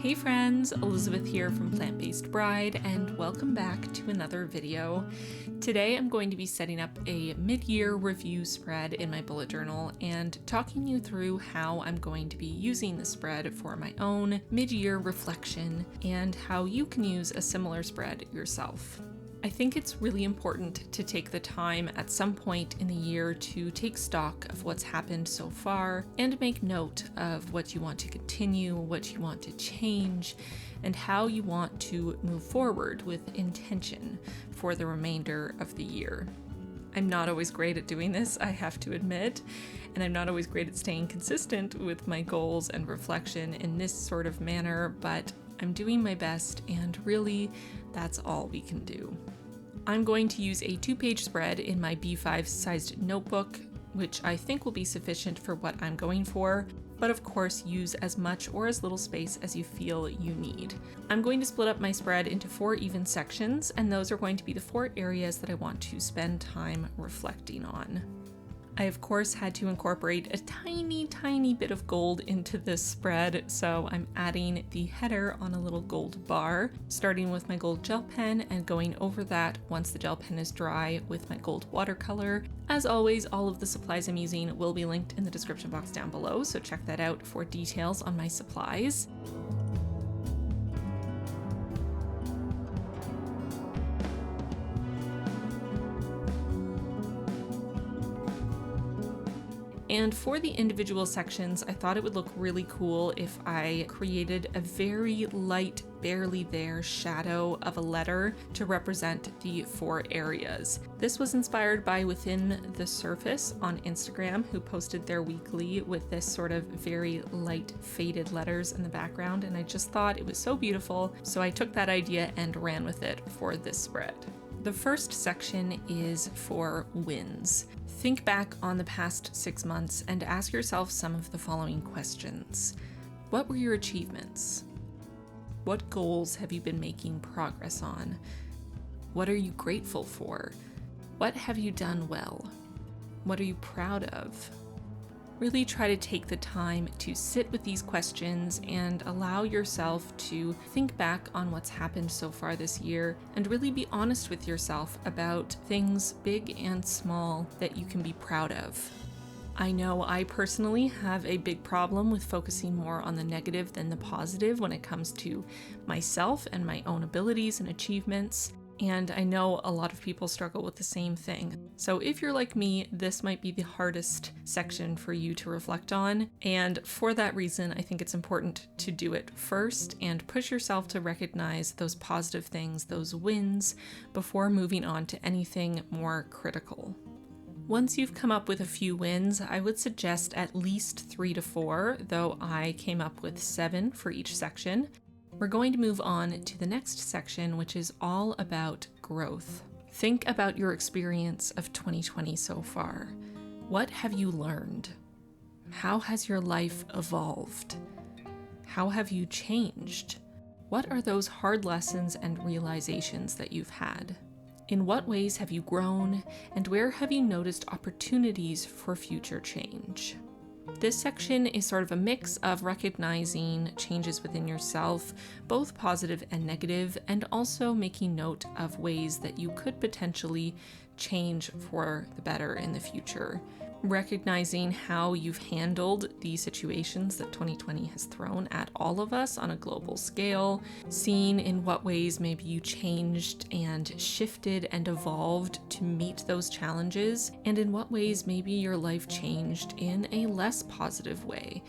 Hey friends, Elizabeth here from Plant-Based Bride, and welcome back to another video. Today I'm going to be setting up a mid-year review spread in my bullet journal and talking you through how I'm going to be using the spread for my own mid-year reflection and how you can use a similar spread yourself. I think it's really important to take the time at some point in the year to take stock of what's happened so far and make note of what you want to continue, what you want to change, and how you want to move forward with intention for the remainder of the year. I'm not always great at doing this, I have to admit, and I'm not always great at staying consistent with my goals and reflection in this sort of manner, but I'm doing my best, and really, that's all we can do. I'm going to use a 2-page spread in my B5 sized notebook, which I think will be sufficient for what I'm going for, but of course use as much or as little space as you feel you need. I'm going to split up my spread into 4 even sections, and those are going to be the 4 areas that I want to spend time reflecting on. I of course had to incorporate a tiny bit of gold into this spread, so I'm adding the header on a little gold bar, starting with my gold gel pen and going over that once the gel pen is dry with my gold watercolor. As always, all of the supplies I'm using will be linked in the description box down below, so check that out for details on my supplies. And for the individual sections, I thought it would look really cool if I created a very light, barely there shadow of a letter to represent the 4 areas. This was inspired by Within the Surface on Instagram, who posted their weekly with this sort of very light faded letters in the background, and I just thought it was so beautiful, so I took that idea and ran with it for this spread. The first section is for wins. Think back on the past 6 months and ask yourself some of the following questions. What were your achievements? What goals have you been making progress on? What are you grateful for? What have you done well? What are you proud of? Really try to take the time to sit with these questions and allow yourself to think back on what's happened so far this year and really be honest with yourself about things big and small that you can be proud of. I know I personally have a big problem with focusing more on the negative than the positive when it comes to myself and my own abilities and achievements. And I know a lot of people struggle with the same thing. So if you're like me, this might be the hardest section for you to reflect on. And for that reason, I think it's important to do it first and push yourself to recognize those positive things, those wins, before moving on to anything more critical. Once you've come up with a few wins, I would suggest at least 3 to 4, though I came up with 7 for each section. We're going to move on to the next section, which is all about growth. Think about your experience of 2020 so far. What have you learned? How has your life evolved? How have you changed? What are those hard lessons and realizations that you've had? In what ways have you grown, and where have you noticed opportunities for future change? This section is sort of a mix of recognizing changes within yourself, both positive and negative, and also making note of ways that you could potentially change for the better in the future. Recognizing how you've handled the situations that 2020 has thrown at all of us on a global scale, seeing in what ways maybe you changed and shifted and evolved to meet those challenges, and in what ways maybe your life changed in a less positive way.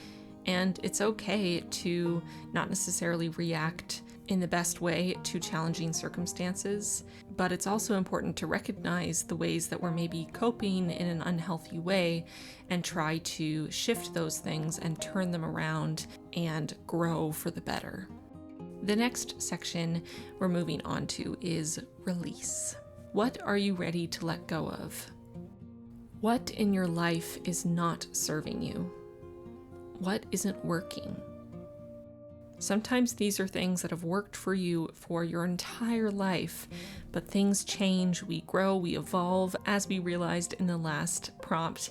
And it's okay to not necessarily react in the best way to challenging circumstances, but it's also important to recognize the ways that we're maybe coping in an unhealthy way and try to shift those things and turn them around and grow for the better. The next section we're moving on to is release. What are you ready to let go of? What in your life is not serving you? What isn't working? Sometimes these are things that have worked for you for your entire life, but things change, we grow, we evolve, as we realized in the last prompt,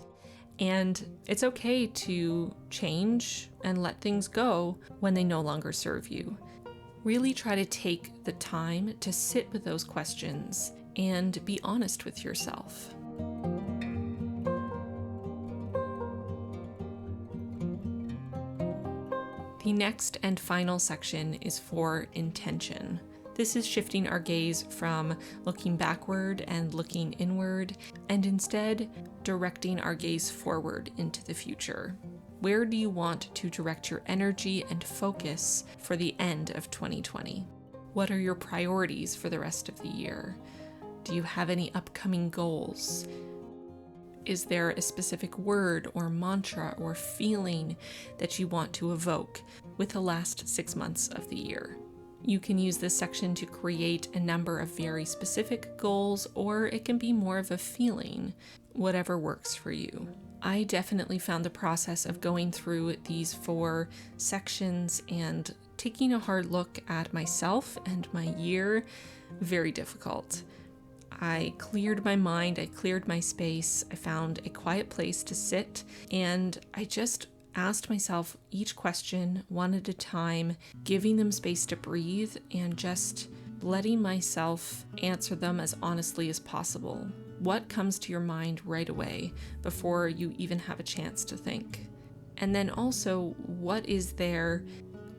And it's okay to change and let things go when they no longer serve you. Really try to take the time to sit with those questions and be honest with yourself. The next and final section is for intention. This is shifting our gaze from looking backward and looking inward, and instead directing our gaze forward into the future. Where do you want to direct your energy and focus for the end of 2020? What are your priorities for the rest of the year? Do you have any upcoming goals? Is there a specific word or mantra or feeling that you want to evoke with the last 6 months of the year? You can use this section to create a number of very specific goals, or it can be more of a feeling, whatever works for you. I definitely found the process of going through these 4 sections and taking a hard look at myself and my year very difficult. I cleared my mind, I cleared my space, I found a quiet place to sit, and I just asked myself each question one at a time, giving them space to breathe and just letting myself answer them as honestly as possible. What comes to your mind right away before you even have a chance to think? And then also, what is there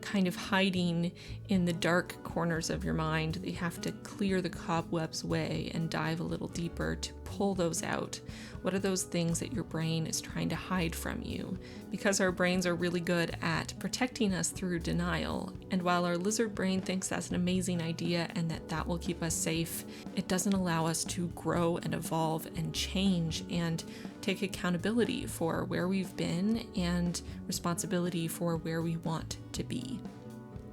kind of hiding in the dark corners of your mind that you have to clear the cobwebs away and dive a little deeper to pull those out? What are those things that your brain is trying to hide from you? Because our brains are really good at protecting us through denial, and while our lizard brain thinks that's an amazing idea and that will keep us safe, it doesn't allow us to grow and evolve and change and take accountability for where we've been and responsibility for where we want to be.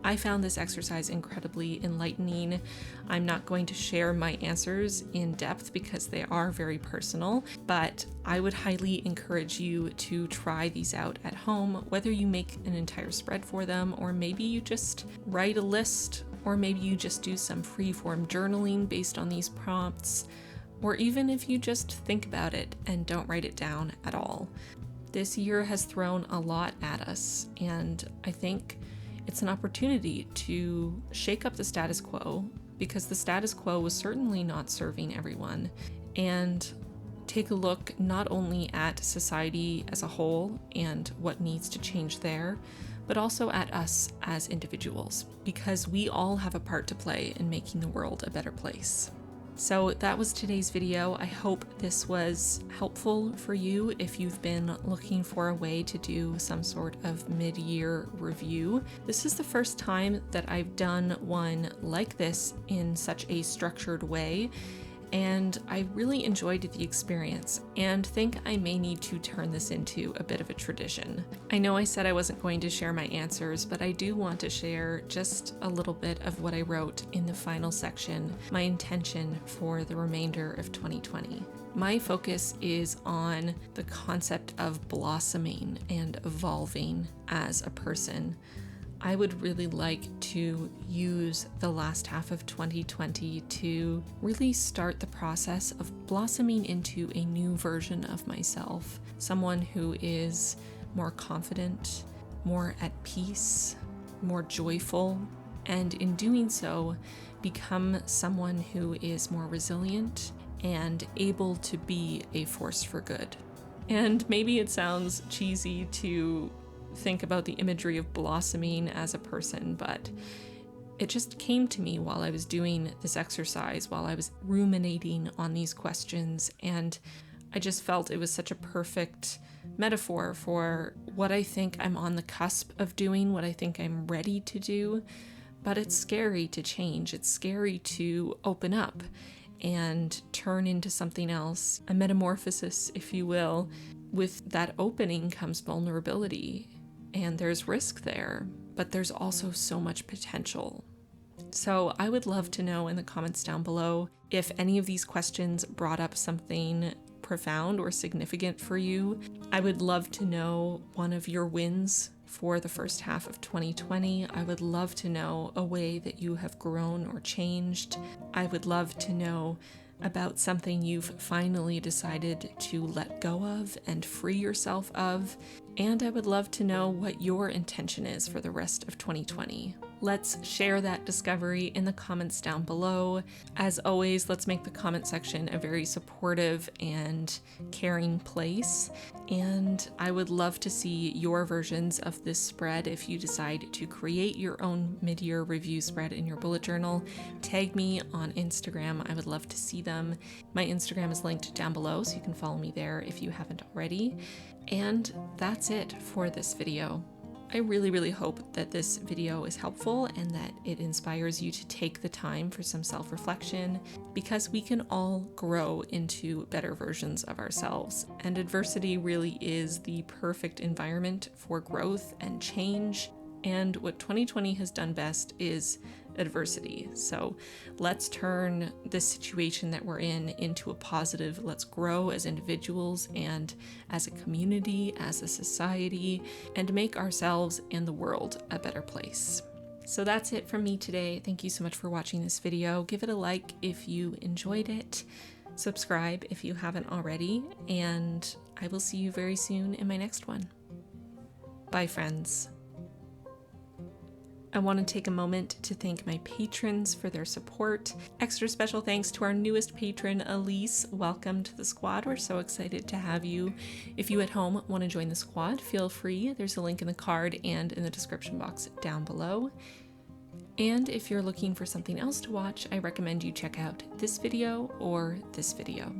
I found this exercise incredibly enlightening. I'm not going to share my answers in depth because they are very personal, but I would highly encourage you to try these out at home, whether you make an entire spread for them, or maybe you just write a list, or maybe you just do some free-form journaling based on these prompts, or even if you just think about it and don't write it down at all. This year has thrown a lot at us, and I think it's an opportunity to shake up the status quo, because the status quo was certainly not serving everyone, and take a look not only at society as a whole and what needs to change there, but also at us as individuals, because we all have a part to play in making the world a better place. So that was today's video. I hope this was helpful for you if you've been looking for a way to do some sort of mid-year review. This is the first time that I've done one like this in such a structured way, and I really enjoyed the experience and think I may need to turn this into a bit of a tradition. I know I said I wasn't going to share my answers, but I do want to share just a little bit of what I wrote in the final section, my intention for the remainder of 2020. My focus is on the concept of blossoming and evolving as a person. I would really like to use the last half of 2020 to really start the process of blossoming into a new version of myself, someone who is more confident, more at peace, more joyful, and in doing so, become someone who is more resilient and able to be a force for good. And maybe it sounds cheesy to think about the imagery of blossoming as a person, but it just came to me while I was doing this exercise, while I was ruminating on these questions, and I just felt it was such a perfect metaphor for what I think I'm on the cusp of doing, what I think I'm ready to do. But it's scary to change. It's scary to open up and turn into something else, a metamorphosis, if you will. With that opening comes vulnerability, and there's risk there, but there's also so much potential. So I would love to know in the comments down below if any of these questions brought up something profound or significant for you. I would love to know one of your wins for the first half of 2020. I would love to know a way that you have grown or changed. I would love to know about something you've finally decided to let go of and free yourself of. And I would love to know what your intention is for the rest of 2020. Let's share that discovery in the comments down below. As always, let's make the comment section a very supportive and caring place. And I would love to see your versions of this spread. If you decide to create your own mid-year review spread in your bullet journal, tag me on Instagram. I would love to see them. My Instagram is linked down below, so you can follow me there if you haven't already. And that's it for this video. I really hope that this video is helpful and that it inspires you to take the time for some self-reflection, because we can all grow into better versions of ourselves. And adversity really is the perfect environment for growth and change. And what 2020 has done best is adversity. So let's turn this situation that we're in into a positive. Let's grow as individuals and as a community, as a society, and make ourselves and the world a better place. So that's it from me today. Thank you so much for watching this video. Give it a like if you enjoyed it. Subscribe if you haven't already, and I will see you very soon in my next one. Bye, friends. I want to take a moment to thank my patrons for their support. Extra special thanks to our newest patron, Elise. Welcome to the squad. We're so excited to have you. If you at home want to join the squad, feel free. There's a link in the card and in the description box down below. And if you're looking for something else to watch, I recommend you check out this video or this video.